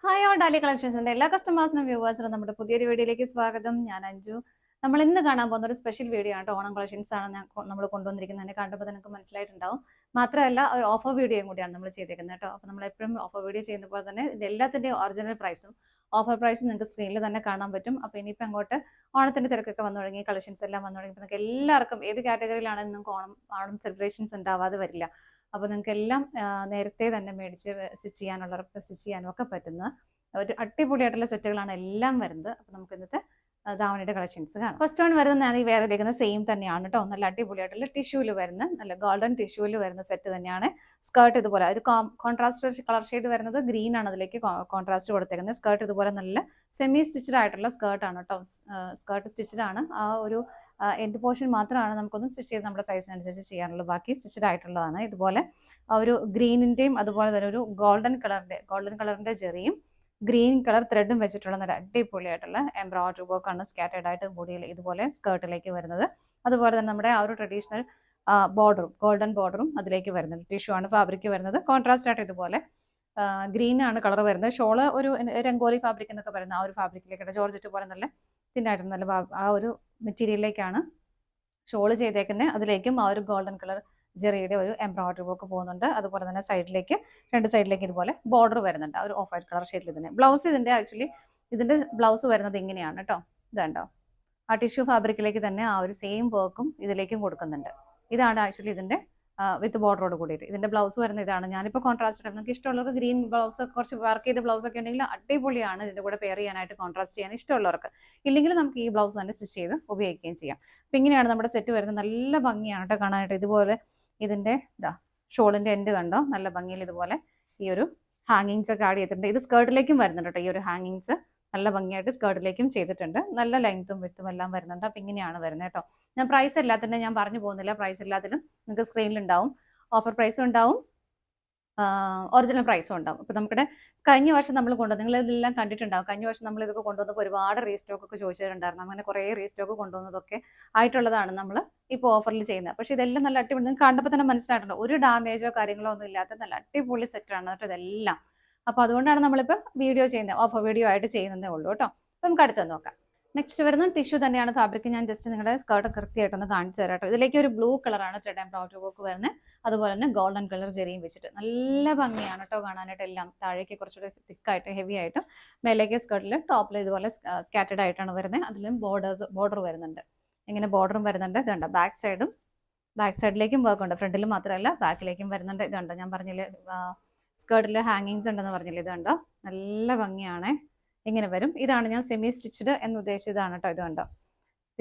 Hi all ഡാലി കളക്ഷൻസിന്റെ എല്ലാ കസ്റ്റമേഴ്സിനും വ്യൂവേഴ്സിനും നമ്മുടെ പുതിയൊരു വീഡിയോയിലേക്ക് സ്വാഗതം. ഞാൻ അഞ്ജു. നമ്മൾ ഇന്ന് കാണാൻ പോകുന്ന ഒരു സ്പെഷ്യൽ വീഡിയോ ആണ്. ഓണം കളക്ഷൻസ് ആണ് നമ്മൾ കൊണ്ടുവന്നിരിക്കുന്നത്. കണ്ടപ്പോൾ നിങ്ങൾക്ക് മനസ്സിലായിട്ടുണ്ടാവും. മാത്രമല്ല ഒരു ഓഫർ വീഡിയോയും കൂടിയാണ് നമ്മൾ ചെയ്തേക്കുന്നത് കേട്ടോ. അപ്പോൾ നമ്മൾ എപ്പോഴും ഓഫർ വീഡിയോ ചെയ്യുന്ന പോലെ തന്നെ ഇത് എല്ലാത്തിൻ്റെയും ഒറിജിനൽ പ്രൈസും ഓഫർ പ്രൈസും നിങ്ങൾക്ക് സ്ക്രീനിൽ തന്നെ കാണാൻ പറ്റും. അപ്പോൾ ഇനിയിപ്പോൾ അങ്ങോട്ട് ഓണത്തിൻ്റെ തിരക്കൊക്കെ വന്നു തുടങ്ങി, കളക്ഷൻസ് എല്ലാം വന്നു തുടങ്ങി. നിങ്ങൾക്ക് എല്ലാവർക്കും ഏത് കാറ്റഗറിയിലാണെങ്കിലും നിങ്ങൾക്ക് ഓണം സെലിബ്രേഷൻസ് ഉണ്ടാവാതെ വരില്ല. അപ്പോൾ നിങ്ങൾക്ക് എല്ലാം നേരത്തെ തന്നെ മേടിച്ച് സ്റ്റിച്ച് ചെയ്യാനുള്ളവർക്ക് സ്റ്റിച്ച് ചെയ്യാനും ഒക്കെ പറ്റുന്ന ഒരു അടിപൊളിയായിട്ടുള്ള സെറ്റുകളാണ് എല്ലാം വരുന്നത്. അപ്പോൾ നമുക്ക് ഇന്നത്തെ ധാവണിയുടെ കളക്ഷൻസ് കാണാം. ഫസ്റ്റ് വൺ വരുന്നത് ഞാൻ ഈ വേറെ ഇരിക്കുന്നത് സെയിം തന്നെയാണ് കേട്ടോ. നല്ല അടിപൊളിയായിട്ടുള്ള ടിഷ്യൂല് വരുന്ന നല്ല ഗോൾഡൻ ടിഷ്യൂല് വരുന്ന സെറ്റ് തന്നെയാണ്. സ്കേർട്ട് ഇതുപോലെ ഒരു കോൺട്രാസ്റ്റ് കളർ ഷെയ്ഡ് വരുന്നത് ഗ്രീൻ ആണ്, അതിലേക്ക് കോൺട്രാസ്റ്റ് കൊടുത്തേക്കുന്നത്. സ്കേർട്ട് ഇതുപോലെ നല്ല സെമി സ്റ്റിച്ചഡ് ആയിട്ടുള്ള സ്കേർട്ടാണ് കേട്ടോ. സ്കേർട്ട് സ്റ്റിച്ചഡ് ആണ്. ആ ഒരു എൻഡ് പോർഷൻ മാത്രമാണ് നമുക്കൊന്ന് സ്റ്റിച്ച് ചെയ്ത് നമ്മുടെ സൈസിനനുസരിച്ച് ചെയ്യാനുള്ളത്. ബാക്കി സ്റ്റിച്ചഡ് ആയിട്ടുള്ളതാണ്. ഇതുപോലെ ഒരു ഗ്രീനിൻ്റെയും അതുപോലെ തന്നെ ഒരു ഗോൾഡൻ കളറിൻ്റെ ജെറിയും ഗ്രീൻ കളർ ത്രെഡും വെച്ചിട്ടുള്ള നല്ല അടിപൊളിയായിട്ടുള്ള എംബ്രോയിഡറി വർക്കാണ് സ്കാറ്റേഡ് ആയിട്ട് ബോഡിയിൽ ഇതുപോലെ സ്കേർട്ടിലേക്ക് വരുന്നത്. അതുപോലെ തന്നെ നമ്മുടെ ആ ഒരു ട്രഡീഷണൽ ബോർഡറും ഗോൾഡൻ ബോർഡറും അതിലേക്ക് വരുന്നത്. ടിഷ്യൂ ആണ് ഫാബ്രിക് വരുന്നത്. കോൺട്രാസ്റ്റ് ആയിട്ട് ഇതുപോലെ ഗ്രീൻ ആണ് കളർ വരുന്നത്. ഷോള് ഒരു രംഗോലി ഫാബ്രിക് എന്നൊക്കെ പറയുന്ന ആ ഒരു ഫാബ്രിക്കിലേക്കാണ്, ജോർജറ്റ് പോലെ നല്ല തിന്നായിട്ട് നല്ല ആ ഒരു മെറ്റീരിയലിലേക്കാണ് ഷോള് ചെയ്തേക്കുന്നത്. അതിലേക്കും ആ ഒരു ഗോൾഡൻ കളർ ജെറിയുടെ ഒരു എംബ്രോയിഡറി വർക്ക് പോകുന്നുണ്ട്. അതുപോലെ തന്നെ രണ്ട് സൈഡിലേക്ക് ഇതുപോലെ ബോർഡർ വരുന്നുണ്ട്, ആ ഒരു ഓഫ് വൈറ്റ് കളർ ഷെയ്ഡിൽ തന്നെ. ബ്ലൗസ് ഇതിന്റെ ബ്ലൗസ് വരുന്നത് ഇങ്ങനെയാണ് കേട്ടോ. ഇതുണ്ടോ, ആ ടിഷ്യൂ ഫാബ്രിക്കിലേക്ക് തന്നെ ആ ഒരു സെയിം വർക്കും ഇതിലേക്കും കൊടുക്കുന്നുണ്ട്. ഇതാണ് ആക്ച്വലി ഇതിന്റെ വിത്ത് ബോർഡറോട് കൂടിയിട്ട് ഇതിന്റെ ബ്ലൗസ് വരുന്ന ഇതാണ്. ഞാനിപ്പോൾ കോൺട്രാസ്റ്റ് ഇട്ടത്. നിങ്ങൾക്ക് ഇഷ്ടമുള്ളവർക്ക് ഗ്രീൻ ബ്ലൗസ്, കുറച്ച് വർക്ക് ചെയ്ത ബ്ലൗസ് ഒക്കെ ഉണ്ടെങ്കിൽ അടിപൊളിയാണ് ഇതിന്റെ കൂടെ പെയർ ചെയ്യാനായിട്ട്, കോൺട്രാസ്റ്റ് ചെയ്യാൻ ഇഷ്ടമുള്ളവർക്ക്. ഇല്ലെങ്കിൽ നമുക്ക് ഈ ബ്ലൗസ് തന്നെ സ്റ്റിച്ച് ചെയ്ത് ഉപയോഗിക്കുകയും ചെയ്യാം. അപ്പം ഇങ്ങനെയാണ് നമ്മുടെ സെറ്റ് വരുന്നത്. നല്ല ഭംഗിയാണ് കേട്ടോ കാണാനായിട്ട്. ഇതുപോലെ ഇതിന്റെ ഷോളിന്റെ എൻഡ് കണ്ടോ, നല്ല ഭംഗിയിൽ ഇതുപോലെ ഈ ഒരു ഹാങ്ങിങ്സ് ഒക്കെ ആഡ് ചെയ്തിട്ടുണ്ട്. ഇത് സ്കേർട്ടിലേക്കും വരുന്നുണ്ട് കേട്ടോ. ഈ ഒരു ഹാങ്ങിങ്സ് നല്ല ഭംഗിയായിട്ട് സ്കേർട്ടിലേക്കും ചെയ്തിട്ടുണ്ട്. നല്ല ലെങ്ത്തും വിത്തും എല്ലാം വരുന്നുണ്ട്. അപ്പം ഇങ്ങനെയാണ് വരുന്നത് കേട്ടോ. ഞാൻ പ്രൈസ് എല്ലാത്തിനും ഞാൻ പറഞ്ഞു പോകുന്നില്ല. പ്രൈസ് എല്ലാത്തിനും നിങ്ങൾക്ക് സ്ക്രീനിലുണ്ടാവും. ഓഫർ പ്രൈസും ഉണ്ടാവും, ഒറിജിനൽ പ്രൈസും ഉണ്ടാവും. അപ്പോൾ നമ്മുടെ കഴിഞ്ഞ വർഷം നമ്മൾ നിങ്ങൾ ഇതെല്ലാം കണ്ടിട്ടുണ്ടാവും. കഴിഞ്ഞ വർഷം നമ്മൾ ഇതൊക്കെ കൊണ്ടുവന്നപ്പോൾ ഒരുപാട് റീസ്റ്റോക്ക് ഒക്കെ ചോദിച്ചിട്ടുണ്ടായിരുന്നു. അങ്ങനെ കുറേ റീസ്റ്റോക്ക് കൊണ്ടുവന്നതൊക്കെ ആയിട്ടുള്ളതാണ് നമ്മൾ ഇപ്പോൾ ഓഫറിൽ ചെയ്യുന്നത്. പക്ഷേ ഇതെല്ലാം നല്ല അടിപൊളി, നിങ്ങൾക്ക് കണ്ടപ്പോൾ തന്നെ മനസ്സിലായിട്ടുണ്ട്, ഒരു ഡാമേജോ കാര്യങ്ങളോ ഒന്നും ഇല്ലാത്ത നല്ല അടിപൊളി സെറ്റാണ് കേട്ടോ ഇതെല്ലാം. അപ്പോൾ അതുകൊണ്ടാണ് നമ്മളിപ്പോൾ വീഡിയോ ചെയ്യുന്നത്, ഓഫർ വീഡിയോ ആയിട്ട് ചെയ്യുന്നതേ ഉള്ളൂ കേട്ടോ. അപ്പോൾ നമുക്ക് അടുത്ത് നോക്കാം. നെക്സ്റ്റ് വരുന്നത് ടിഷ്യൂ തന്നെയാണ് ഫാബ്രിക്. ഞാൻ ജസ്റ്റ് നിങ്ങളുടെ സ്കേർട്ട് കൃത്യമായിട്ടൊന്ന് കാണിച്ചു തരാം കേട്ടോ. ഇതിലേക്ക് ഒരു ബ്ലൂ കളറാണ് ത്രെഡ് എംബ്രോയിഡറി വർക്ക് വരുന്നത്. അതുപോലെ തന്നെ ഗോൾഡൻ കളർ ജെറിയും വെച്ചിട്ട് നല്ല ഭംഗിയാണ് കേട്ടോ കാണാനായിട്ട്. എല്ലാം താഴേക്ക് കുറച്ചുകൂടി തിക്കായിട്ട് ഹെവി ആയിട്ട്, മേലേക്ക് സ്കേർട്ടിൽ ടോപ്പിൽ ഇതുപോലെ സ്കാറ്റേഡ് ആയിട്ടാണ് വരുന്നത്. അതിലും ബോർഡർ വരുന്നുണ്ട്. ഇങ്ങനെ ബോർഡറും വരുന്നുണ്ട്. ഇതുണ്ട് ബാക്ക് സൈഡിലേക്കും വർക്ക് ഉണ്ട്. ഫ്രണ്ടിലും മാത്രമല്ല ബാക്കിലേക്കും വരുന്നുണ്ട്. ഇതുണ്ട്, ഞാൻ പറഞ്ഞില്ലേ സ്കേർട്ടിൽ ഹാങ്ങിങ്സ് ഉണ്ടെന്ന് പറഞ്ഞില്ലേ. ഇതുണ്ടോ, നല്ല ഭംഗിയാണ്. ഇങ്ങനെ വരും. ഇതാണ് ഞാൻ സെമി സ്റ്റിച്ചഡ് എന്ന് ഉദ്ദേശിച്ചതാണ് കേട്ടോ. ഇത് കണ്ടോ,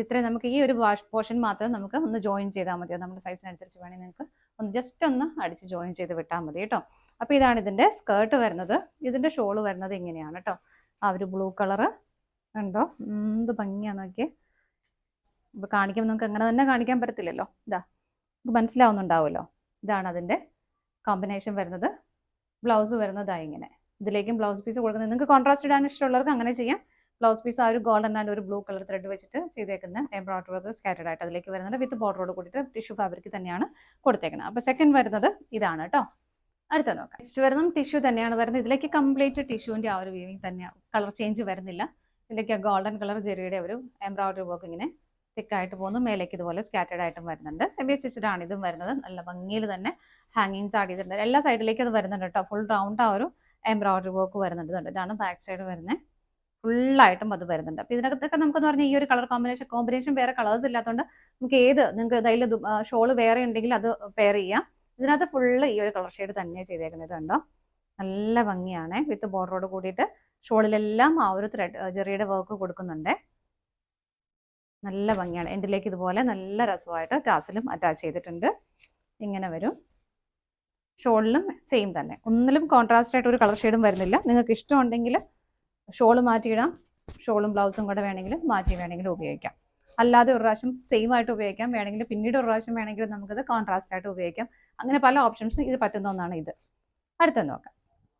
ഇത്രയും നമുക്ക് ഈ ഒരു പോർഷൻ മാത്രം നമുക്ക് ഒന്ന് ജോയിൻ ചെയ്താൽ മതി. നമ്മുടെ സൈസിനനുസരിച്ച് വേണമെങ്കിൽ നിങ്ങൾക്ക് ഒന്ന് ജസ്റ്റ് ഒന്ന് അടിച്ച് ജോയിൻ ചെയ്ത് വിട്ടാൽ മതി കേട്ടോ. അപ്പോൾ ഇതാണ് ഇതിൻ്റെ സ്കേർട്ട് വരുന്നത്. ഇതിൻ്റെ ഷോള് വരുന്നത് ഇങ്ങനെയാണ് കേട്ടോ. ആ ഒരു ബ്ലൂ കളറ് കണ്ടോ, എന്ത് ഭംഗിയാണ് നോക്കിയേ. ഇപ്പോൾ കാണിക്കുമ്പോൾ നമുക്ക് അങ്ങനെ തന്നെ കാണിക്കാൻ പറ്റത്തില്ലല്ലോ. നമുക്ക് മനസ്സിലാവുന്നുണ്ടാവുമല്ലോ. ഇതാണ് അതിൻ്റെ കോമ്പിനേഷൻ വരുന്നത്. ബ്ലൗസ് വരുന്നതായി ഇങ്ങനെ. ഇതിലേക്കും ബ്ലൗസ് പീസ് കൊടുക്കുന്നത്, നിങ്ങൾക്ക് കോൺട്രാസ്റ്റ് ഇടാൻ ഇഷ്ടമുള്ളവർക്ക് അങ്ങനെ ചെയ്യാം. ബ്ലൗസ് പീസ് ആ ഒരു ഗോൾഡൻ ആൻഡ് ഒരു ബ്ലൂ കളർ ത്രെഡ് വെച്ചിട്ട് ചെയ്തേക്കുന്ന എംബ്രോയിഡറി വർക്ക് സ്കാറ്റേഡ് ആയിട്ട് അതിലേക്ക് വരുന്നത്. വിത്ത് ബോർഡറോട് കൂടിയിട്ട് ടിഷ്യൂ ഫാബ്രിക് തന്നെയാണ് കൊടുത്തേക്കുന്നത്. അപ്പോൾ സെക്കൻഡ് വരുന്നത് ഇതാണ് കേട്ടോ. അടുത്ത നോക്കാം. നെക്സ്റ്റ് വരുന്നത് ടിഷ്യൂ തന്നെയാണ് വരുന്നത്. ഇതിലേക്ക് കംപ്ലീറ്റ് ടിഷ്യൂവിൻ്റെ ആ ഒരു വീവിങ് തന്നെയാണ്, കളർ ചേഞ്ച് വരുന്നില്ല. ഇതിലേക്ക് ഗോൾഡൻ കളർ ജെറിയുടെ ഒരു എംബ്രോയിഡറി വർക്ക് ഇങ്ങനെ തിക്കായിട്ട് പോകുന്നു. മേലേക്ക് ഇതുപോലെ സ്കാറ്റേഡ് ആയിട്ടും വരുന്നുണ്ട്. സെമി സ്റ്റിച്ചഡ് ആണ് ഇതും വരുന്നത്. നല്ല ഭംഗിയിൽ തന്നെ ഹാങ്ങിങ്സ് ആഡ് ചെയ്തിട്ടുണ്ട്. എല്ലാ സൈഡിലേക്കും അത് വരുന്നുണ്ട് കേട്ടോ. ഫുൾ റൗണ്ട് ആ ഒരു എംബ്രോയിഡറി വർക്ക് വരുന്നുണ്ട്. ഇതാണ് ബാക്ക് സൈഡ് വരുന്നത്. ഫുള്ളായിട്ടും അത് വരുന്നുണ്ട്. അപ്പോൾ ഇതിനകത്തൊക്കെ നമുക്കെന്ന് പറഞ്ഞാൽ ഈ ഒരു കളർ കോമ്പിനേഷൻ വേറെ കളേഴ്സ് ഇല്ലാത്തതുകൊണ്ട് നമുക്ക് നിങ്ങൾക്ക് ഇതിൽ ഷോള് വേറെ ഉണ്ടെങ്കിൽ അത് പെയർ ചെയ്യാം. ഇതിനകത്ത് ഫുള്ള് ഈ ഒരു കളർ ഷെയ്ഡ് തന്നെയാണ് ചെയ്തേക്കുന്നത്. കണ്ടോ, നല്ല ഭംഗിയാണ്. വിത്ത് ബോർഡറോട് കൂടിയിട്ട് ഷോളിലെല്ലാം ആ ഒരു ത്രെഡ് ജെറിയുടെ വർക്ക് കൊടുക്കുന്നുണ്ട്. നല്ല ഭംഗിയാണ്. എൻഡിലേക്ക് ഇതുപോലെ നല്ല രസമായിട്ട് ടാസിലും അറ്റാച്ച് ചെയ്തിട്ടുണ്ട്. ഇങ്ങനെ വരും. ഷോളിലും സെയിം തന്നെ, ഒന്നിലും കോൺട്രാസ്റ്റ് ആയിട്ട് ഒരു കളർ ഷെയ്ഡും വരുന്നില്ല. നിങ്ങൾക്ക് ഇഷ്ടമുണ്ടെങ്കിൽ ഷോള് മാറ്റിയിടാം. ഷോളും ബ്ലൗസും കൂടെ വേണമെങ്കിൽ വേണമെങ്കിലും ഉപയോഗിക്കാം. അല്ലാതെ ഒരു പ്രാവശ്യം സെയിം ആയിട്ട് ഉപയോഗിക്കാം. വേണമെങ്കിൽ പിന്നീട് ഒരു പ്രാവശ്യം വേണമെങ്കിൽ നമുക്കത് കോൺട്രാസ്റ്റ് ആയിട്ട് ഉപയോഗിക്കാം. അങ്ങനെ പല ഓപ്ഷൻസും ഇത് പറ്റുന്ന ഒന്നാണ് ഇത്. അടുത്ത നോക്കാം.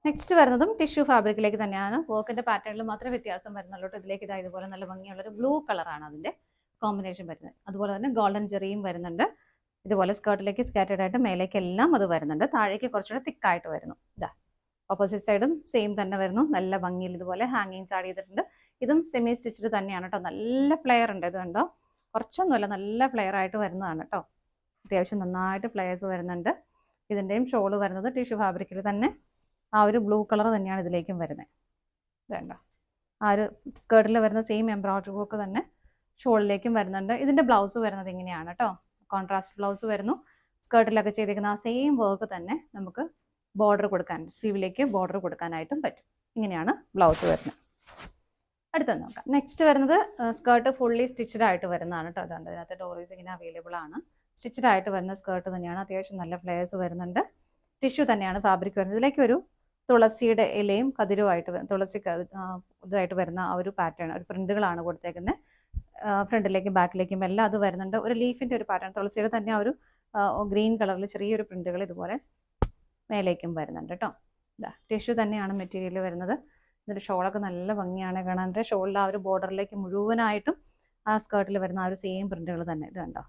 നെക്സ്റ്റ് വരുന്നതും ടിഷ്യൂ ഫാബ്രിക്കിലേക്ക് തന്നെയാണ്. വർക്കിന്റെ പാറ്റേണിൽ മാത്രമേ വ്യത്യാസം വരുന്നുള്ളൂ. ഇതിലേക്ക് ഇതുപോലെ നല്ല ഭംഗിയുള്ളൊരു ബ്ലൂ കളറാണ് അതിന്റെ കോമ്പിനേഷൻ വരുന്നത്. അതുപോലെ തന്നെ ഗോൾഡൻ ജെറിയും വരുന്നുണ്ട്. ഇതുപോലെ സ്കേർട്ടിലേക്ക് സ്കാറ്റേഡ് ആയിട്ട് മേലേക്കെല്ലാം അത് വരുന്നുണ്ട്. താഴേക്ക് കുറച്ചുകൂടെ തിക്കായിട്ട് വരുന്നു. ഓപ്പോസിറ്റ് സൈഡും സെയിം തന്നെ വരുന്നു. നല്ല ഭംഗിയിൽ ഇതുപോലെ ഹാങ്ങിങ് ആഡ് ചെയ്തിട്ടുണ്ട്. ഇതും സെമി സ്റ്റിച്ച്ഡ് തന്നെയാണ് കേട്ടോ. നല്ല ഫ്ലെയർ ഉണ്ട്. ഇത് കണ്ടോ, കുറച്ചൊന്നുമല്ല, നല്ല ഫ്ലെയർ ആയിട്ട് വരുന്നതാണ് കേട്ടോ. അത്യാവശ്യം നന്നായിട്ട് ഫ്ലെയർസ് വരുന്നുണ്ട്. ഇതിൻ്റെയും ഷോള് വരുന്നത് ടിഷ്യൂ ഫാബ്രിക്കിൽ തന്നെ ആ ഒരു ബ്ലൂ കളർ തന്നെയാണ് ഇതിലേക്കും വരുന്നത്. വേണ്ട ആ ഒരു സ്കേർട്ടിൽ വരുന്ന സെയിം എംബ്രോയിഡറി വർക്ക് തന്നെ ഷോളിലേക്കും വരുന്നുണ്ട്. ഇതിൻ്റെ ബ്ലൗസ് വരുന്നത് ഇങ്ങനെയാണ് കേട്ടോ. കോൺട്രാസ്റ്റ് ബ്ലൗസ് വരുന്നു. സ്കേർട്ടിലൊക്കെ ചെയ്തിരിക്കുന്ന ആ സെയിം വർക്ക് തന്നെ നമുക്ക് ബോർഡർ കൊടുക്കാൻ, സ്ലീവിലേക്ക് ബോർഡർ കൊടുക്കാനായിട്ടും പറ്റും. ഇങ്ങനെയാണ് ബ്ലൗസ് വരുന്നത്. അടുത്തത് നോക്കാം. നെക്സ്റ്റ് വരുന്നത് സ്കേർട്ട് ഫുള്ളി സ്റ്റിച്ചഡ് ആയിട്ട് വരുന്നതാണ് കേട്ടോ. അതുകൊണ്ട് അതിനകത്ത് ഡോറീസ് ഇങ്ങനെ അവൈലബിൾ ആണ്. സ്റ്റിച്ചഡ് ആയിട്ട് വരുന്ന സ്കേർട്ട് തന്നെയാണ്. അത്യാവശ്യം നല്ല ഫ്ലെയർസ് വരുന്നുണ്ട്. ടിഷ്യൂ തന്നെയാണ് ഫാബ്രിക് വരുന്നത്. ഇതിലേക്ക് ഒരു തുളസിയുടെ ഇലയും കതിരുമായിട്ട് തുളസി ഇതായിട്ട് വരുന്ന ആ ഒരു പാറ്റേൺ, ഒരു പ്രിന്റുകളാണ് കൊടുത്തേക്കുന്നത്. ഫ്രണ്ടിലേക്കും ബാക്കിലേക്കും എല്ലാം അത് വരുന്നുണ്ട്. ഒരു ലീഫിൻ്റെ ഒരു പാറ്റേൺ, തുളസിയുടെ തന്നെ ആ ഒരു ഗ്രീൻ കളറിൽ ചെറിയൊരു പ്രിന്റുകൾ ഇതുപോലെ മേലേക്കും വരുന്നുണ്ട് കേട്ടോ. ഇതാ ടിഷ്യൂ തന്നെയാണ് മെറ്റീരിയൽ വരുന്നത്. ഇതിൻ്റെ ഷോളൊക്കെ നല്ല ഭംഗിയാണ് കാണാൻ. ഷോളിൽ ആ ഒരു ബോർഡറിലേക്ക് മുഴുവനായിട്ടും ആ സ്കേർട്ടിൽ വരുന്ന ആ ഒരു സെയിം പ്രിന്റുകൾ തന്നെ ഇത് കണ്ടോ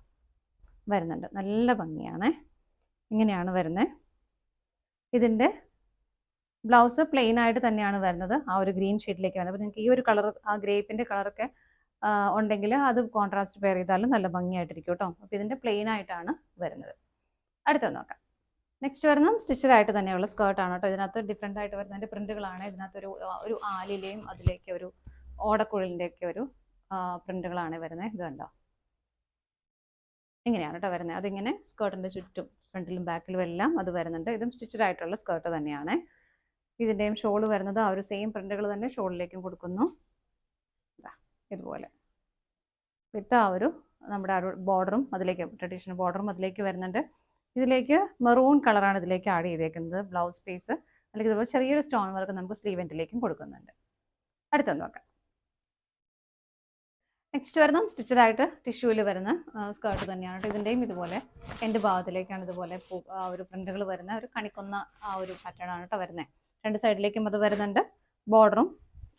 വരുന്നുണ്ട്. നല്ല ഭംഗിയാണ്. ഇങ്ങനെയാണ് വരുന്നത്. ഇതിൻ്റെ ബ്ലൗസ് പ്ലെയിൻ ആയിട്ട് തന്നെയാണ് വരുന്നത്. ആ ഒരു ഗ്രീൻ ഷെയ്ഡിലേക്ക് വരുന്നത്. അപ്പോൾ നിങ്ങൾക്ക് ഈ ഒരു കളർ, ആ ഗ്രേപ്പിൻ്റെ കളറൊക്കെ ഉണ്ടെങ്കിൽ അത് കോൺട്രാസ്റ്റ് പെയർ ചെയ്താലും നല്ല ഭംഗിയായിട്ടിരിക്കും കേട്ടോ. അപ്പോൾ ഇതിൻ്റെ പ്ലെയിൻ ആയിട്ടാണ് വരുന്നത്. അടുത്ത നോക്കാം. നെക്സ്റ്റ് വരുന്നത് സ്റ്റിച്ചഡ് ആയിട്ട് തന്നെയുള്ള സ്കേർട്ടാണ് കേട്ടോ. ഇതിനകത്ത് ഡിഫറെൻ്റ് ആയിട്ട് വരുന്നതിൻ്റെ പ്രിന്റുകളാണ്. ഇതിനകത്ത് ഒരു ആലിലെയും അതിലേക്ക് ഒരു ഓടക്കുഴലിൻ്റെയൊക്കെ ഒരു പ്രിന്റുകളാണ് വരുന്നത്. ഇത് കണ്ടോ, ഇങ്ങനെയാണ് കേട്ടോ വരുന്നത്. അതിങ്ങനെ സ്കേർട്ടിൻ്റെ ചുറ്റും ഫ്രണ്ടിലും ബാക്കിലും എല്ലാം അത് വരുന്നുണ്ട്. ഇതും സ്റ്റിച്ചഡ് ആയിട്ടുള്ള സ്കേർട്ട് തന്നെയാണ്. ഇതിൻ്റെയും ഷോള് വരുന്നത് ആ ഒരു സെയിം പ്രിന്റുകൾ തന്നെ ഷോളിലേക്കും കൊടുക്കുന്നു. ഇതുപോലെ വിത്ത് ആ ഒരു നമ്മുടെ ആ ഒരു ബോർഡറും അതിലേക്ക്, ട്രഡീഷണൽ ബോർഡറും അതിലേക്ക് വരുന്നുണ്ട്. ഇതിലേക്ക് മെറൂൺ കളറാണ് ഇതിലേക്ക് ആഡ് ചെയ്തേക്കുന്നത്. ബ്ലൗസ് പീസ് അല്ലെങ്കിൽ ഇതുപോലെ ചെറിയൊരു സ്റ്റോൺ വർക്ക് നമുക്ക് സ്ലീവ് എൻഡിലേക്കും കൊടുക്കുന്നുണ്ട്. അടുത്തൊന്ന് നോക്കാം. നെക്സ്റ്റ് വരുന്നത് സ്റ്റിച്ചഡ് ആയിട്ട് ടിഷ്യൂവിൽ വരുന്ന സ്കേർട്ട് തന്നെയാണ്. ഇതിൻ്റെയും ഇതുപോലെ എൻ്റെ ഭാഗത്തിലേക്കാണ് ഇതുപോലെ ആ ഒരു പ്രിന്റുകൾ വരുന്ന ഒരു കണിക്കൊന്ന ആ ഒരു പാറ്റേൺ ആണ് കേട്ടോ വരുന്നത്. രണ്ട് സൈഡിലേക്കും അത് വരുന്നുണ്ട്. ബോർഡറും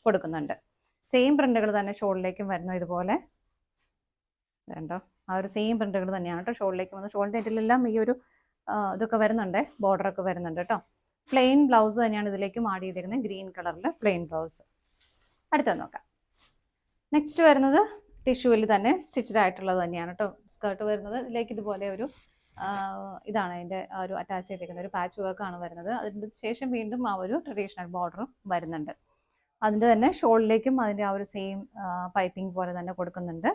കൊടുക്കുന്നുണ്ട്. സെയിം പ്രിന്റുകൾ തന്നെ ഷോളിലേക്കും വരുന്നു. ഇതുപോലെ വേണ്ടോ ആ ഒരു സെയിം പ്രിന്റുകൾ തന്നെയാണ് കേട്ടോ ഷോളിലേക്ക് വന്നത്. ഷോളിൻ്റെ ഇതിലെല്ലാം ഈ ഒരു ഇതൊക്കെ വരുന്നുണ്ട്, ബോർഡറൊക്കെ വരുന്നുണ്ട് കേട്ടോ. പ്ലെയിൻ ബ്ലൗസ് തന്നെയാണ് ഇതിലേക്കും ആഡ് ചെയ്തിരിക്കുന്നത്. ഗ്രീൻ കളറിൽ പ്ലെയിൻ ബ്ലൗസ്. അടുത്തത് നോക്കാം. നെക്സ്റ്റ് വരുന്നത് ടിഷ്യൂവിൽ തന്നെ സ്റ്റിച്ചഡ് ആയിട്ടുള്ളത് തന്നെയാണ് കേട്ടോ. സ്കേർട്ട് വരുന്നത് ഇതിലേക്ക് ഇതുപോലെ ഒരു ഇതാണ് അതിൻ്റെ ആ ഒരു അറ്റാച്ച് ചെയ്തിരിക്കുന്നത്. ഒരു പാച്ച് വർക്കാണ് വരുന്നത്. അതിന് ശേഷം വീണ്ടും ആ ഒരു ട്രഡീഷണൽ ബോർഡറും വരുന്നുണ്ട്. അതിൻ്റെ തന്നെ ഷോളിലേക്കും അതിൻ്റെ ആ ഒരു സെയിം പൈപ്പിംഗ് പോലെ തന്നെ കൊടുക്കുന്നുണ്ട്.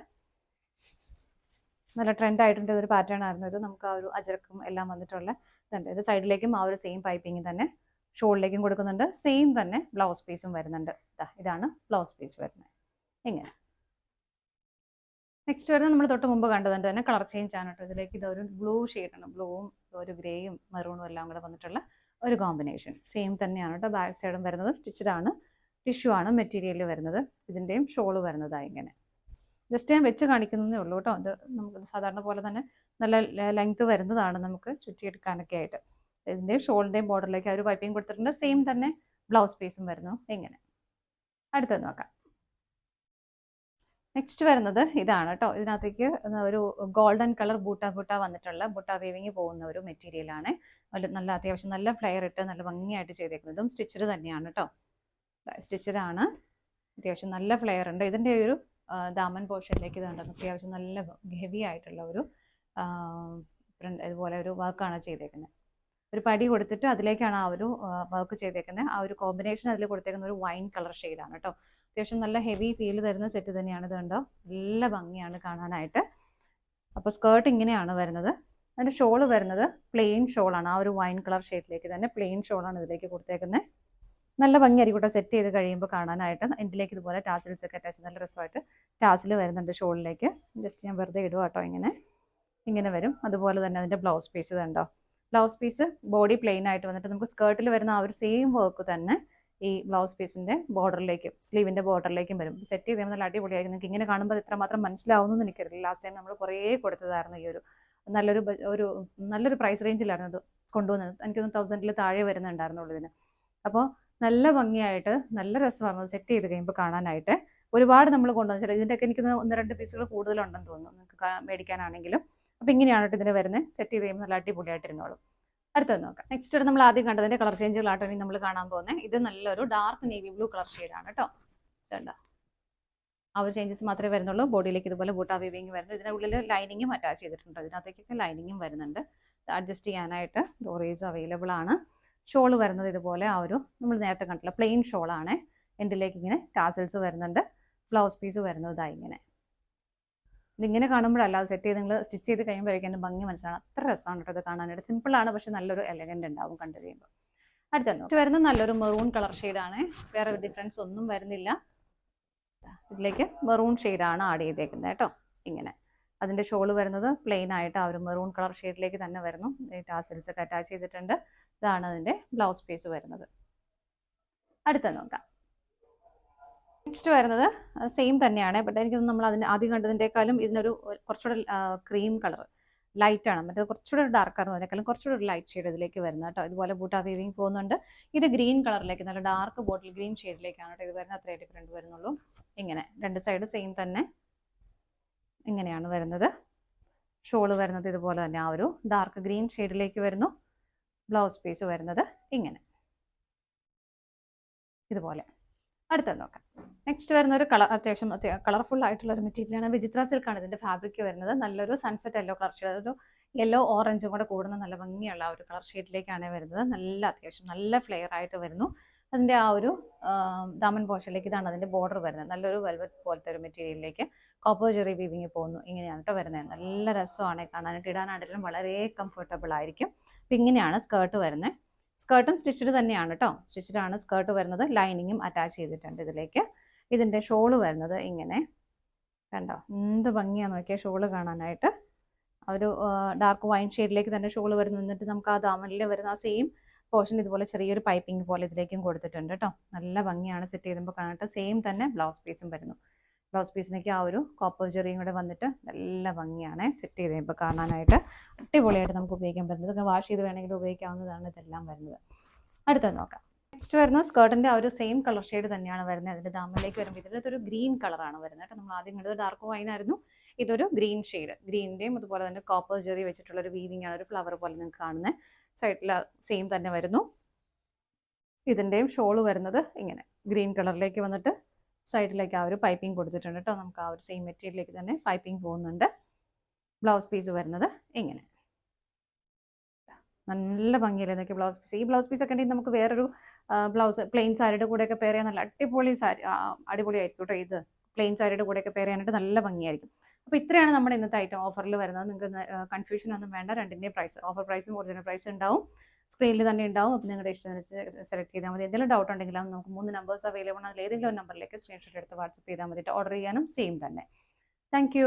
നല്ല ട്രെൻഡ് ആയിട്ടുണ്ട്. ഇതൊരു പാറ്റേൺ ആയിരുന്നു. ഇത് നമുക്ക് ആ ഒരു അജരക്കും എല്ലാം വന്നിട്ടുള്ള ഇതുണ്ട്. ഇത് സൈഡിലേക്കും ആ ഒരു സെയിം പൈപ്പിംഗ് തന്നെ ഷോളിലേക്കും കൊടുക്കുന്നുണ്ട്. സെയിം തന്നെ ബ്ലൗസ് പീസും വരുന്നുണ്ട്. ഇതാണ് ബ്ലൗസ് പീസ് വരുന്നത്. ഇങ്ങനെ നെക്സ്റ്റ് വരുന്നത് നമ്മൾ തൊട്ട് മുമ്പ് കണ്ടതുകൊണ്ട് തന്നെ കളർ ചേഞ്ച് ആണ് കേട്ടോ. ഇതിലേക്ക് ഇതൊരു ബ്ലൂ ഷെയ്ഡാണ്. ബ്ലൂവും ഒരു ഗ്രേയും മെറൂണും എല്ലാം കൂടെ വന്നിട്ടുള്ള ഒരു കോമ്പിനേഷൻ. സെയിം തന്നെയാണ് കേട്ടോ. ബാക്ക് സൈഡും വരുന്നത് സ്റ്റിച്ചഡ് ആണ്. ടിഷ്യൂ ആണ് മെറ്റീരിയൽ വരുന്നത്. ഇതിൻ്റെയും ഷോള് വരുന്നതായി ഇങ്ങനെ ജസ്റ്റ് ഞാൻ വെച്ച് കാണിക്കുന്നതേ ഉള്ളൂ കേട്ടോ. ഇത് നമുക്ക് സാധാരണ പോലെ തന്നെ നല്ല ലെങ്ത് വരുന്നതാണ് നമുക്ക് ചുറ്റിയെടുക്കാനൊക്കെ ആയിട്ട്. ഇതിൻ്റെയും ഷോളിൻ്റെയും ബോർഡറിലേക്ക് ആ ഒരു പൈപ്പിംഗ് കൊടുത്തിട്ടുണ്ട്. സെയിം തന്നെ ബ്ലൗസ് പീസും വരുന്നു. ഇങ്ങനെ അടുത്തത് നോക്കാം. നെക്സ്റ്റ് വരുന്നത് ഇതാണ് കേട്ടോ. ഇതിനകത്തേക്ക് ഒരു ഗോൾഡൻ കളർ ബൂട്ട വന്നിട്ടുള്ള ബൂട്ട വീവിങ് പോകുന്ന ഒരു മെറ്റീരിയലാണ്. നല്ല അത്യാവശ്യം നല്ല ഫ്ലെയർ ഇട്ട് നല്ല ഭംഗിയായിട്ട് ചെയ്തേക്കുന്നതും സ്റ്റിച്ചഡ് തന്നെയാണ് കേട്ടോ. സ്റ്റിച്ചഡ് ആണ്. അത്യാവശ്യം നല്ല ഫ്ലെയർ ഉണ്ട്. ഇതിൻ്റെ ഒരു ദാമൻ പോർഷനിലേക്ക് ഇതുണ്ട്. അത്യാവശ്യം നല്ല ഹെവി ആയിട്ടുള്ള ഒരു ഇതുപോലെ ഒരു വർക്കാണ് ചെയ്തേക്കുന്നത്. ഒരു പടി കൊടുത്തിട്ട് അതിലേക്കാണ് ആ ഒരു വർക്ക് ചെയ്തേക്കുന്നത്. ആ ഒരു കോമ്പിനേഷൻ അതിൽ കൊടുത്തേക്കുന്ന ഒരു വൈൻ കളർ ഷെയ്ഡാണ് കേട്ടോ. അത്യാവശ്യം നല്ല ഹെവി ഫീൽ തരുന്ന സെറ്റ് തന്നെയാണ്. ഇത് കണ്ടോ, നല്ല ഭംഗിയാണ് കാണാനായിട്ട്. അപ്പോൾ സ്കേർട്ട് ഇങ്ങനെയാണ് വരുന്നത്. അതിൻ്റെ ഷോള് വരുന്നത് പ്ലെയിൻ ഷോളാണ്. ആ ഒരു വൈൻ കളർ ഷെയ്ഡിലേക്ക് തന്നെ പ്ലെയിൻ ഷോളാണ് ഇതിലേക്ക് കൊടുത്തേക്കുന്നത്. നല്ല ഭംഗിയായിരിക്കും കേട്ടോ സെറ്റ് ചെയ്ത് കഴിയുമ്പോൾ കാണാനായിട്ട്. എൻഡിലേക്ക് ഇതുപോലെ ടാസിൽസ് ഒക്കെ അറ്റാച്ച് നല്ല രസമായിട്ട് ടാസിൽ വരുന്നുണ്ട് ഷോളിലേക്ക്. ജസ്റ്റ് ഞാൻ വെറുതെ ഇടുക കേട്ടോ. ഇങ്ങനെ വരും. അതുപോലെ തന്നെ അതിൻ്റെ ബ്ലൗസ് പീസ് കണ്ടോ. ബ്ലൗസ് പീസ് ബോഡി പ്ലെയിൻ ആയിട്ട് വന്നിട്ട് നമുക്ക് സ്കേർട്ടിൽ വരുന്ന ആ ഒരു സെയിം വർക്ക് തന്നെ ഈ ബ്ലൗസ് പീസിൻ്റെ ബോർഡറിലേക്കും സ്ലീവിൻ്റെ ബോർഡറിലേക്കും വരും. സെറ്റ് ചെയ്ത് നല്ല അടിപൊളിയായിരിക്കും. നിങ്ങൾക്ക് ഇങ്ങനെ കാണുമ്പോൾ ഇത്രമാത്രം മനസ്സിലാവുന്നു എന്ന് എനിക്കറിയില്ല. ലാസ്റ്റ് ടൈം നമ്മൾ കുറേ കൊടുത്തതായിരുന്നു ഈ ഒരു നല്ലൊരു പ്രൈസ് റേഞ്ചിലായിരുന്നു ഇത് കൊണ്ടുവന്നത്. എനിക്കൊന്ന് 1000 താഴെ വരുന്നുണ്ടായിരുന്നുള്ളൂ ഇതിന്. അപ്പോൾ നല്ല ഭംഗിയായിട്ട് നല്ല രസമാണ് സെറ്റ് ചെയ്ത് കഴിയുമ്പോൾ കാണാനായിട്ട്. ഒരുപാട് നമ്മൾ കൊണ്ടുവന്നു വെച്ചാൽ ഇതിൻ്റെയൊക്കെ എനിക്ക് 1-2 പീസുകൾ കൂടുതലുണ്ടെന്ന് തോന്നുന്നു നിങ്ങൾക്ക് മേടിക്കാനാണെങ്കിലും. അപ്പോൾ ഇങ്ങനെയാണ് ഇതിന് വരുന്നത്. സെറ്റ് ചെയ്ത് കഴിയുമ്പോൾ നല്ല അടിപൊളിയായിട്ടിരുന്നോളും. അടുത്തത് നോക്കാം. നെക്സ്റ്റ് നമ്മൾ ആദ്യം കണ്ടതിന്റെ കളർ ചേഞ്ചുകളാട്ടോ ഇനി നമ്മൾ കാണാൻ പോകുന്നത്. ഇത് നല്ലൊരു ഡാർക്ക് നേവി ബ്ലൂ കളർ ഷെയ്ഡാണ് കേട്ടോ. ഇതുണ്ടോ, ആ ഒരു ചേഞ്ചസ് മാത്രമേ വരുന്നുള്ളൂ. ബോഡിയിലേക്ക് ഇതുപോലെ ബൂട്ടാ വീവിങ് വരുന്നത്. ഇതിൻ്റെ ഉള്ളിൽ ലൈനിങ്ങും അറ്റാച്ച് ചെയ്തിട്ടുണ്ട്. ഇതിനകത്തേക്കൊക്കെ ലൈനിങ്ങും വരുന്നുണ്ട്. അഡ്ജസ്റ്റ് ചെയ്യാനായിട്ട് ഡോറീസ് അവൈലബിൾ ആണ്. ഷോൾ വരുന്നത് ഇതുപോലെ ആ ഒരു നമ്മൾ നേരത്തെ കണ്ടില്ല പ്ലെയിൻ ഷോളാണ്. എൻഡിലേക്ക് ഇങ്ങനെ ടാസൽസ് വരുന്നുണ്ട്. ബ്ലൗസ് പീസ് വരുന്നത് ഇതാ ഇങ്ങനെ. ഇതിങ്ങനെ കാണുമ്പോഴല്ലാതെ സെറ്റ് ചെയ്ത് നിങ്ങൾ സ്റ്റിച്ച് ചെയ്ത് കഴിയുമ്പോഴേക്കും എൻ്റെ ഭംഗി മനസ്സിലാണ്. അത്ര രസമാണ് കേട്ടോ ഇത് കാണാനായിട്ട്. സിമ്പിളാണ്, പക്ഷെ നല്ലൊരു എലഗൻ്റ് ഉണ്ടാവും കണ്ടു കഴിയുമ്പോൾ. അടുത്ത വരുന്നത് നല്ലൊരു മെറൂൺ കളർ ഷെയ്ഡാണ്. വേറെ ഡിഫറൻസ് ഒന്നും വരുന്നില്ല. ഇതിലേക്ക് മെറൂൺ ഷെയ്ഡാണ് ആഡ് ചെയ്തേക്കുന്നത് കേട്ടോ. ഇങ്ങനെ അതിൻ്റെ ഷോള് വരുന്നത് പ്ലെയിൻ ആയിട്ട് ആ ഒരു മെറൂൺ കളർ ഷെയ്ഡിലേക്ക് തന്നെ വരുന്നു. ടാസൽസ് ഒക്കെ അറ്റാച്ച് ചെയ്തിട്ടുണ്ട്. ഇതാണ് അതിൻ്റെ ബ്ലൗസ് പീസ് വരുന്നത്. അടുത്ത നോക്കാം. നെക്സ്റ്റ് വരുന്നത് സെയിം തന്നെയാണ്. ബട്ട് എനിക്ക് നമ്മൾ അതിന് ആദ്യം കണ്ടതിൻ്റെക്കാളും ഇതിനൊരു കുറച്ചുകൂടെ ക്രീം കളർ ലൈറ്റാണ്. മറ്റേ കുറച്ചുകൂടെ ഒരു ഡാർക്ക് ആയിരുന്നു. അതിനേക്കാളും കുറച്ചുകൂടെ ഒരു ലൈറ്റ് ഷെയ്ഡ് ഇതിലേക്ക് വരുന്നത് കേട്ടോ. ഇതുപോലെ ബൂട്ടാ വീവിങ് പോകുന്നുണ്ട്. ഇത് ഗ്രീൻ കളറിലേക്ക്, നല്ല ഡാർക്ക് ബോട്ടിൽ ഗ്രീൻ ഷെയ്ഡിലേക്കാണ് കേട്ടോ ഇത് വരുന്നത്. അത്രേ ഡിഫറൻറ്റ് വരുന്നുള്ളൂ. ഇങ്ങനെ രണ്ട് സൈഡ് സെയിം തന്നെ ഇങ്ങനെയാണ് വരുന്നത്. ഷോള് വരുന്നത് ഇതുപോലെ തന്നെ ആ ഒരു ഡാർക്ക് ഗ്രീൻ ഷെയ്ഡിലേക്ക് വരുന്നു. ബ്ലൗസ് പീസ് വരുന്നത് ഇങ്ങനെ ഇതുപോലെ. അടുത്തത് നോക്കാം. നെക്സ്റ്റ് വരുന്ന ഒരു അത്യാവശ്യം കളർഫുൾ ആയിട്ടുള്ള ഒരു മെറ്റീരിയലാണ്. വിചിത്ര സിൽക്കാണ് ഇതിൻ്റെ ഫാബ്രിക് വരുന്നത്. നല്ലൊരു സൺസെറ്റ് യെല്ലോ കളർ ഷെയ്ഡ്, ഒരു യെല്ലോ ഓറഞ്ചും കൂടെ കൂടുന്ന നല്ല ഭംഗിയുള്ള ഒരു കളർ ഷെയ്ഡിലേക്കാണ് വരുന്നത്. നല്ല അത്യാവശ്യം നല്ല ഫ്ലെയർ ആയിട്ട് വരുന്നു. അതിൻ്റെ ആ ഒരു ദാമൻ പോർഷനിലേക്ക് ഇതാണ് അതിൻ്റെ ബോർഡർ വരുന്നത്. നല്ലൊരു വെൽവെറ്റ് പോലത്തെ ഒരു മെറ്റീരിയലിലേക്ക് കോപ്പർ ജെറി വീവിങ് പോകുന്നു. ഇങ്ങനെയാണ് കേട്ടോ വരുന്നത്. നല്ല രസമാണ് കാണാനായിട്ട്. ഇടാനാണെങ്കിലും വളരെ കംഫർട്ടബിൾ ആയിരിക്കും. അപ്പം ഇങ്ങനെയാണ് സ്കേർട്ട് വരുന്നത്. സ്കേർട്ടും സ്റ്റിച്ചഡ് തന്നെയാണ് കേട്ടോ. സ്റ്റിച്ചഡ് ആണ് സ്കേർട്ട് വരുന്നത്. ലൈനിങ്ങും അറ്റാച്ച് ചെയ്തിട്ടുണ്ട് ഇതിലേക്ക്. ഇതിൻ്റെ ഷോള് വരുന്നത് ഇങ്ങനെ കണ്ടോ, എന്ത് ഭംഗിയാന്ന് നോക്കിയാൽ ഷോള് കാണാനായിട്ട്. ഒരു ഡാർക്ക് വൈൻ ഷെയ്ഡിലേക്ക് തന്നെ ഷോള് വരുന്നു. എന്നിട്ട് നമുക്ക് ആ ദാമനിൽ വരുന്ന ആ സെയിം പോർഷൻ ഇതുപോലെ ചെറിയൊരു പൈപ്പിംഗ് പോലെ ഇതിലേക്കും കൊടുത്തിട്ടുണ്ട് കേട്ടോ. നല്ല ഭംഗിയാണ് സെറ്റ് ചെയ്യുമ്പോൾ കാണാനായിട്ട്. സെയിം തന്നെ ബ്ലൗസ് പീസും വരുന്നു. ബ്ലൗസ് പീസിലേക്ക് ആ ഒരു കോപ്പർ ജെറിയും കൂടെ വന്നിട്ട് നല്ല ഭംഗിയാണ് സെറ്റ് ചെയ്ത് കഴിയുമ്പോൾ കാണാനായിട്ട്. അടിപൊളിയായിട്ട് നമുക്ക് ഉപയോഗിക്കാൻ പറ്റുന്നത്. ഇതൊക്കെ വാഷ് ചെയ്ത് വേണമെങ്കിൽ ഉപയോഗിക്കാവുന്നതാണ് ഇതെല്ലാം വരുന്നത്. അടുത്തത് നോക്കാം. നെക്സ്റ്റ് വരുന്ന സ്കേർട്ടിൻ്റെ ആ ഒരു സെയിം കളർ ഷെയ്ഡ് തന്നെയാണ് വരുന്നത്. അതിൻ്റെ ദാമിലേക്ക് വരുമ്പോൾ ഇതിലൊരു ഗ്രീൻ കളറാണ് വരുന്നത് കേട്ടോ. നമ്മൾ ആദ്യം കണ്ടത് ഡാർക്ക് വൈൻ ആയിരുന്നു. ഇതൊരു ഗ്രീൻ ഷെയ്ഡ്. ഗ്രീനിൻ്റെയും അതുപോലെ തന്നെ കോപ്പർ ജെറി വെച്ചിട്ടുള്ള ഒരു വീവിംഗ് ആണ്. ഒരു ഫ്ലവർ പോലെ നിങ്ങൾക്ക് കാണുന്നത്. സൈഡിൽ സെയിം തന്നെ വരുന്നു. ഇതിൻ്റെയും ഷോള് വരുന്നത് ഇങ്ങനെ ഗ്രീൻ കളറിലേക്ക് വന്നിട്ട് സൈഡിലേക്ക് ആ ഒരു പൈപ്പിംഗ് കൊടുത്തിട്ടുണ്ട് കേട്ടോ. നമുക്ക് ആ ഒരു സെയിം മെറ്റീരിയലിലേക്ക് തന്നെ പൈപ്പിംഗ് പോകുന്നുണ്ട്. ബ്ലൗസ് പീസ് വരുന്നത് ഇങ്ങനെ നല്ല ഭംഗിയില്ല എന്നൊക്കെ ബ്ലൗസ് പീസ്. ഈ ബ്ലൗസ് പീസ് ഒക്കെ ഉണ്ടെങ്കിൽ നമുക്ക് വേറൊരു ബ്ലൗസ് പ്ലെയിൻ സാരിയുടെ കൂടെയൊക്കെ പെയർ ചെയ്യാൻ നല്ല അടിപൊളിയായിരിക്കും കേട്ടോ. ഇത് പ്ലെയിൻ സാരിയുടെ കൂടെയൊക്കെ പെയർ ചെയ്യാനായിട്ട് നല്ല ഭംഗിയായിരിക്കും. അപ്പോൾ ഇത്രയാണ് നമ്മുടെ ഇന്നത്തെ ഐറ്റം ഓഫറിൽ വരുന്നത്. നിങ്ങൾക്ക് കൺഫ്യൂഷൻ ഒന്നും വേണ്ട. രണ്ടിൻ്റെയും പ്രൈസ്, ഓഫർ പ്രൈസും ഒറിജിനൽ പ്രൈസ് ഉണ്ടാവും. സ്ക്രീനിൽ തന്നെ ഉണ്ടാവും. അപ്പോൾ നിങ്ങളുടെ ഇഷ്ടം സെലക്ട് ചെയ്താൽ മതി. എന്തെങ്കിലും ഡൗട്ട് ഉണ്ടെങ്കിലും നമുക്ക് 3 നമ്പേഴ്സ് അവൈലബിൾ ആണ്. അതിൽ ഏതെങ്കിലും ഒരു നമ്പറിലേക്ക് സ്ക്രീൻഷോട്ട് എടുത്ത് വാട്സപ്പ് ചെയ്താൽ മതി. ഓർഡർ ചെയ്യാനും സെയിം തന്നെ. താങ്ക്